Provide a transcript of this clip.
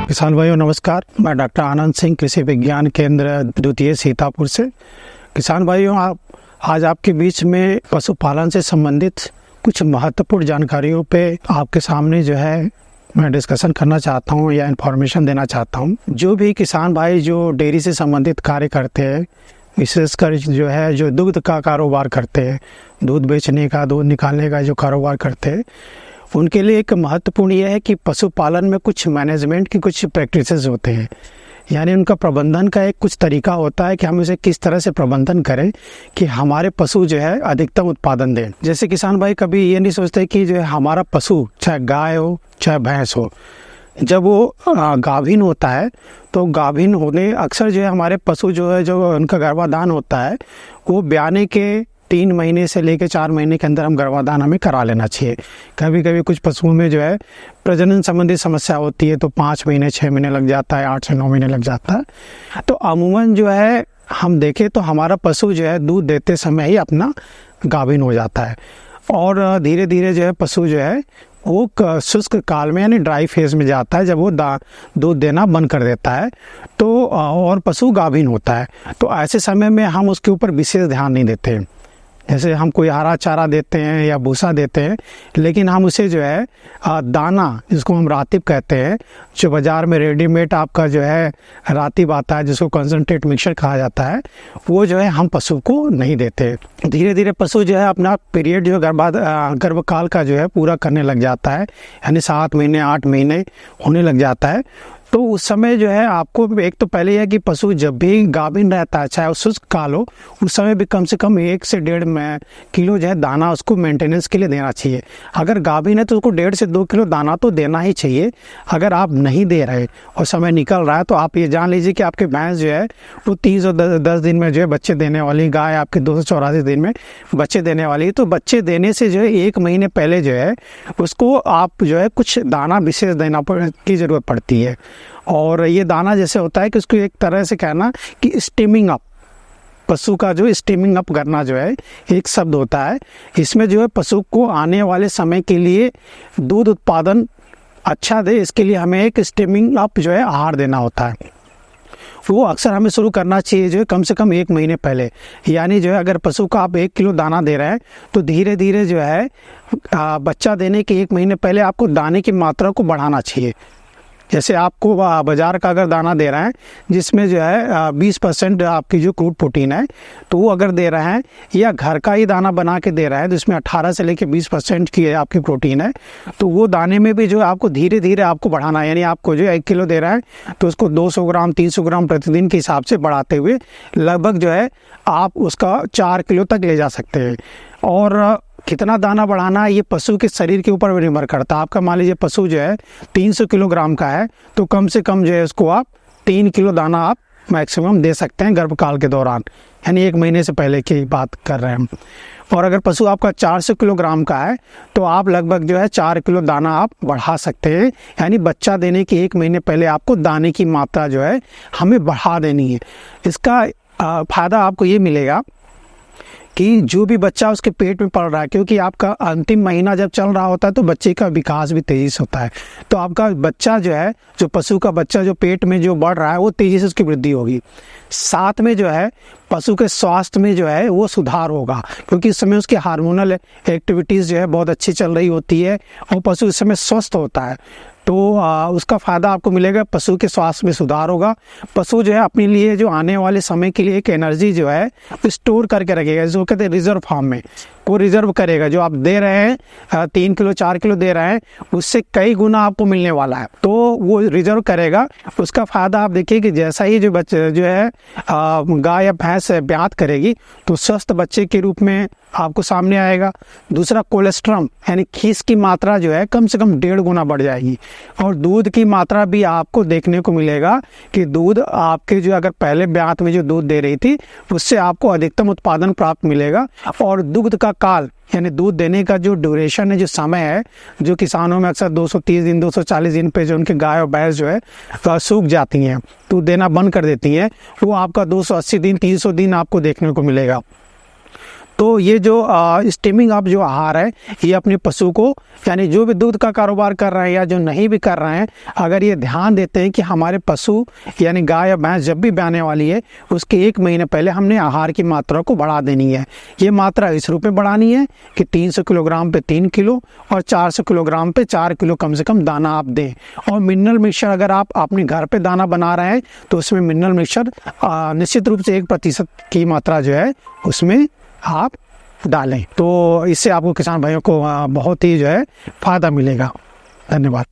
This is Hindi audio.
किसान भाइयों नमस्कार। मैं डॉक्टर आनंद सिंह, कृषि विज्ञान केंद्र द्वितीय सीतापुर से। किसान भाइयों, आज आपके बीच में पशुपालन से संबंधित कुछ महत्वपूर्ण जानकारियों पे आपके सामने जो है मैं डिस्कशन करना चाहता हूँ या इन्फॉर्मेशन देना चाहता हूँ। जो भी किसान भाई जो डेयरी से संबंधित कार्य करते हैं, विशेषकर जो दूध का कारोबार करते हैं, दूध बेचने का, दूध निकालने का जो कारोबार करते हैं, उनके लिए एक महत्वपूर्ण यह है कि पशुपालन में कुछ मैनेजमेंट की कुछ प्रैक्टिसेस होते हैं, यानी उनका प्रबंधन का एक कुछ तरीका होता है कि हम इसे किस तरह से प्रबंधन करें कि हमारे पशु जो है अधिकतम उत्पादन दें। जैसे किसान भाई कभी ये नहीं सोचते कि जो है हमारा पशु, चाहे गाय हो चाहे भैंस हो, जब वो गाभिन होता है तो गाभिन होने अक्सर जो है हमारे पशु जो है जो उनका गर्भाधान होता है वो ब्याने के 3 महीने से लेकर 4 महीने के अंदर हम गर्भाधान हमें करा लेना चाहिए। कभी कभी कुछ पशुओं में जो है प्रजनन संबंधी समस्या होती है तो 5 महीने 6 महीने लग जाता है, 8 से 9 महीने लग जाता है। तो अमूमन जो है हम देखें तो हमारा पशु जो है दूध देते समय ही अपना गाभिन हो जाता है और धीरे धीरे जो है पशु जो है वो शुष्क काल में यानी ड्राई फेज में जाता है, जब वो दूध देना बंद कर देता है तो और पशु गाभिन होता है। तो ऐसे समय में हम उसके ऊपर विशेष ध्यान नहीं देते। जैसे हम कोई हरा चारा देते हैं या भूसा देते हैं, लेकिन हम उसे जो है दाना, जिसको हम रातिब कहते हैं, जो बाज़ार में रेडीमेड आपका जो है रातिब आता है, जिसको कंसंट्रेट मिक्सचर कहा जाता है, वो जो है हम पशु को नहीं देते। धीरे धीरे पशु जो है अपना पीरियड जो गर्भकाल का जो है पूरा करने लग जाता है, यानी 7 महीने 8 महीने होने लग जाता है। तो उस समय जो है आपको एक तो पहले यह कि पशु जब भी गाभिन रहता है, चाहे वो शुष्क काल हो, उस समय भी कम से कम 1 से 1.5 किलो जो है दाना उसको मेंटेनेंस के लिए देना चाहिए। अगर गाभिन है तो उसको 1.5 से 2 किलो दाना तो देना ही चाहिए। अगर आप नहीं दे रहे और समय निकल रहा है तो आप ये जान लीजिए कि आपके भैंस जो है वो 310 दिन में जो है बच्चे देने वाली, गाय आपके 284 दिन में बच्चे देने वाली है। तो बच्चे देने से जो है 1 महीने पहले जो है उसको आप जो है कुछ दाना विशेष देना की ज़रूरत पड़ती है। और ये दाना जैसे होता है कि उसको एक तरह से कहना कि स्टीमिंग अप, पशु का जो स्टीमिंग अप करना जो है एक शब्द होता है। इसमें जो है पशु को आने वाले समय के लिए दूध उत्पादन अच्छा दे, इसके लिए हमें एक स्टीमिंग अप जो है आहार देना होता है। वो अक्सर हमें शुरू करना चाहिए जो है कम से कम 1 महीने पहले। यानी जो है अगर पशु को आप 1 किलो दाना दे रहे हैं तो धीरे धीरे जो है बच्चा देने के 1 महीने पहले आपको दाने की मात्रा को बढ़ाना चाहिए। जैसे आपको बाज़ार का अगर दाना दे रहे हैं जिसमें जो है 20% आपकी जो क्रूड प्रोटीन है, तो वो अगर दे रहे हैं, या घर का ही दाना बना के दे रहे हैं जिसमें 18 से लेकर 20% की आपकी प्रोटीन है, तो वो दाने में भी जो है आपको धीरे धीरे आपको बढ़ाना है। यानी आपको जो 1 किलो दे रहा है तो उसको 200 ग्राम 300 ग्राम प्रतिदिन के हिसाब से बढ़ाते हुए लगभग जो है आप उसका 4 किलो तक ले जा सकते हैं। और कितना दाना बढ़ाना है ये पशु के शरीर के ऊपर निर्भर करता है। आपका मान लीजिए पशु जो है 300 किलोग्राम का है तो कम से कम जो है उसको आप 3 किलो दाना आप मैक्सिमम दे सकते हैं गर्भकाल के दौरान, यानी 1 महीने से पहले की बात कर रहे हैं हम। और अगर पशु आपका 400 किलोग्राम का है तो आप लगभग जो है 4 किलो दाना आप बढ़ा सकते हैं। यानी बच्चा देने के 1 महीने पहले आपको दाने की मात्रा जो है हमें बढ़ा देनी है। इसका फ़ायदा आपको ये मिलेगा कि जो भी बच्चा उसके पेट में पड़ रहा है, क्योंकि आपका अंतिम महीना जब चल रहा होता है तो बच्चे का विकास भी तेज़ी से होता है, तो आपका बच्चा जो है, जो पशु का बच्चा जो पेट में जो बढ़ रहा है वो तेज़ी से उसकी वृद्धि होगी। साथ में जो है पशु के स्वास्थ्य में जो है वो सुधार होगा, क्योंकि इस समय उसकी हार्मोनल एक्टिविटीज़ जो है बहुत अच्छी चल रही होती है और पशु इस समय स्वस्थ होता है। तो उसका फ़ायदा आपको मिलेगा, पशु के स्वास्थ्य में सुधार होगा। पशु जो है अपने लिए जो आने वाले समय के लिए एक एनर्जी जो है स्टोर करके रखेगा, जो कहते हैं रिजर्व फॉर्म में, वो रिजर्व करेगा। जो आप दे रहे हैं 3 किलो 4 किलो दे रहे हैं, उससे कई गुना आपको मिलने वाला है, तो वो रिजर्व करेगा। उसका फ़ायदा आप देखिए कि जैसा ही जो बच्चे जो है गाय या भैंस ब्यात करेगी तो स्वस्थ बच्चे के रूप में आपको सामने आएगा। दूसरा, कोलेस्ट्रॉल यानी खीस की मात्रा जो है कम से कम 1.5 गुना बढ़ जाएगी। और दूध की मात्रा भी आपको देखने को मिलेगा कि दूध आपके जो अगर पहले ब्यात में जो दूध दे रही थी उससे आपको अधिकतम उत्पादन प्राप्त मिलेगा। और दुग्ध का काल यानी दूध देने का जो ड्यूरेशन है, जो समय है, जो किसानों में अक्सर 230 दिन 240 दिन पे जो उनके गाय और भैंस जो है सूख जाती हैं, दूध देना बंद कर देती हैं, वो आपका 280 दिन 300 दिन आपको देखने को मिलेगा। तो ये जो स्टीमिंग अप जो आहार है, ये अपने पशु को, यानी जो भी दूध का कारोबार कर रहे हैं या जो नहीं भी कर रहे हैं, अगर ये ध्यान देते हैं कि हमारे पशु यानी गाय या भैंस जब भी ब्याने वाली है उसके 1 महीने पहले हमने आहार की मात्रा को बढ़ा देनी है। ये मात्रा इस रूप में बढ़ानी है कि 300 किलोग्राम पे 3 किलो और 400 किलोग्राम पे 4 किलो कम से कम दाना आप दें। और मिनरल मिक्सचर अगर आप अपने घर पे दाना बना रहे हैं तो उसमें मिनरल मिक्सचर निश्चित रूप से 1% की मात्रा जो है उसमें आप डालें। तो इससे आपको किसान भाइयों को बहुत ही जो है फायदा मिलेगा। धन्यवाद।